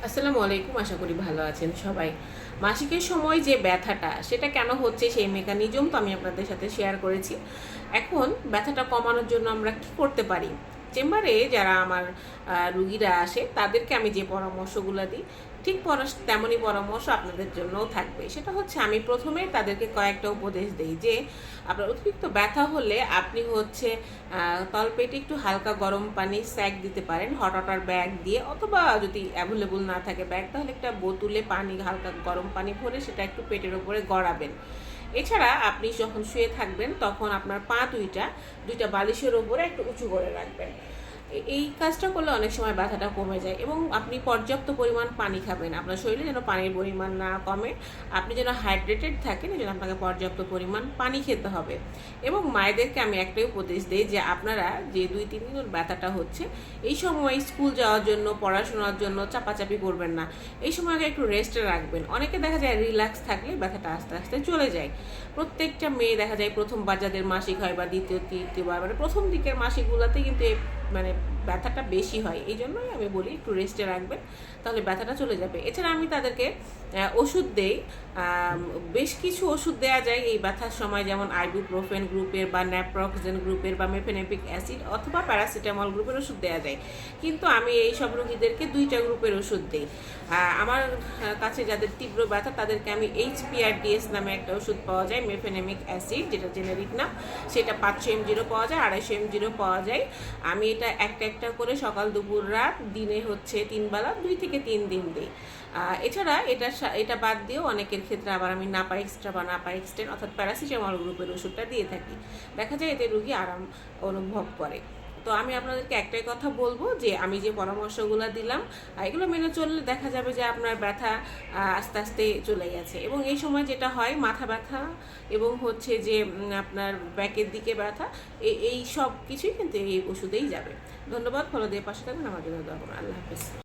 আসসালামু আলাইকুম। আশা করি ভালো আছেন সবাই। মাসিকের সময় যে ব্যথাটা সেটা কেন হচ্ছে সেই মেকানিজম তো আমি আপনাদের সাথে শেয়ার করেছি। এখন ব্যথাটা কমানোর জন্য আমরা কি করতে পারি? চেম্বারে যারা আমার রুগীরা আসে তাদেরকে আমি যে পরামর্শগুলো দিই ঠিক তেমনই পরামর্শ আপনাদের জন্যও থাকবে। সেটা হচ্ছে আমি প্রথমে তাদেরকে কয়েকটা উপদেশ দেই যে আপনার অতিরিক্ত ব্যথা হলে আপনি হচ্ছে তলপেটে একটু হালকা গরম পানি স্যাক দিতে পারেন হট ওয়াটার ব্যাগ দিয়ে, অথবা যদি অ্যাভেলেবল না থাকে ব্যাগ তাহলে একটা বোতলে পানি, হালকা গরম পানি ভরে সেটা একটু পেটের ওপরে গড়াবেন। এছাড়া আপনি যখন শুয়ে থাকবেন তখন আপনার পা দুইটা বালিশের ওপরে একটু উঁচু করে রাখবেন। এই কাজটা করলে অনেক সময় ব্যথাটা কমে যায়। এবং আপনি পর্যাপ্ত পরিমাণ পানি খাবেন, আপনার শরীরে যেন পানির পরিমাণ না কমে, আপনি যেন হাইড্রেটেড থাকেন, এই জন্য আপনাকে পর্যাপ্ত পরিমাণ পানি খেতে হবে। এবং মায়েদেরকে আমি একটাই উপদেশ দিই যে আপনারা যে 2-3 দিন ব্যথাটা হচ্ছে, এই সময় স্কুল যাওয়ার জন্য, পড়াশোনার জন্য চাপাচাপি করবেন না। এই সময় আগে একটু রেস্টে রাখবেন। অনেকে দেখা যায় রিল্যাক্স থাকলে ব্যথাটা আস্তে আস্তে চলে যায়। প্রত্যেকটা মেয়ে দেখা যায় প্রথমবার যাদের মাসিক হয় বা দ্বিতীয় তৃতীয়বার, মানে প্রথম দিকের মাসিকগুলোতে কিন্তু মানে ব্যথাটা বেশি হয়। এই জন্যই আমি বলি একটু রেস্টে রাখবেন, তাহলে ব্যথাটা চলে যাবে। এছাড়া আমি তাদেরকে ওষুধ দেই। বেশ কিছু ওষুধ দেওয়া যায় এই ব্যথার সময়, যেমন আইবুপ্রোফেন গ্রুপের বা ন্যাপ্রক্সেন গ্রুপের বা মেফেনেপিক অ্যাসিড অথবা প্যারাসিটামল গ্রুপের ওষুধ দেওয়া যায়। কিন্তু আমি এই সব রোগীদেরকে 2টা গ্রুপের ওষুধ দিই। আমার কাছে যাদের তীব্র ব্যথা তাদেরকে আমি HPRDS নামে একটা ওষুধ পাওয়া যায়, মেফেনেমিক অ্যাসিড, যেটা জেনেরিক নাম, সেটা 500 mg পাওয়া যায়, 250 mg পাওয়া যায়। আমি এটা একটা করে সকাল দুপুর রাত দিনে হচ্ছে 3 বেলা 2 থেকে 3 দিন দিই। এছাড়া এটা বাদ দিয়েও অনেকের ক্ষেত্রে আবার আমি নাপা এক্সট্রা বা নাপা এক্সটেন অর্থাৎ প্যারাসিটামল গ্রুপের ওষুধটা দিয়ে থাকি। দেখা যায় এতে রোগী আরাম অনুভব করে। তো আমি আপনাদেরকে একটাই কথা বলবো যে আমি যে পরামর্শগুলো দিলাম এগুলো মেনে চললে দেখা যাবে যে আপনার ব্যথা আস্তে আস্তে চলে গেছে। এবং এই সময় যেটা হয় মাথা ব্যথা এবং হচ্ছে যে আপনার ব্যাকের দিকে ব্যথা, এই সব কিছুই কিন্তু এই ওষুধেই যাবে। ধন্যবাদ। ফলো দিয়ে পাশে থাকবেন, আমার জন্য দোয়া করবেন। আল্লাহ হাফেজ।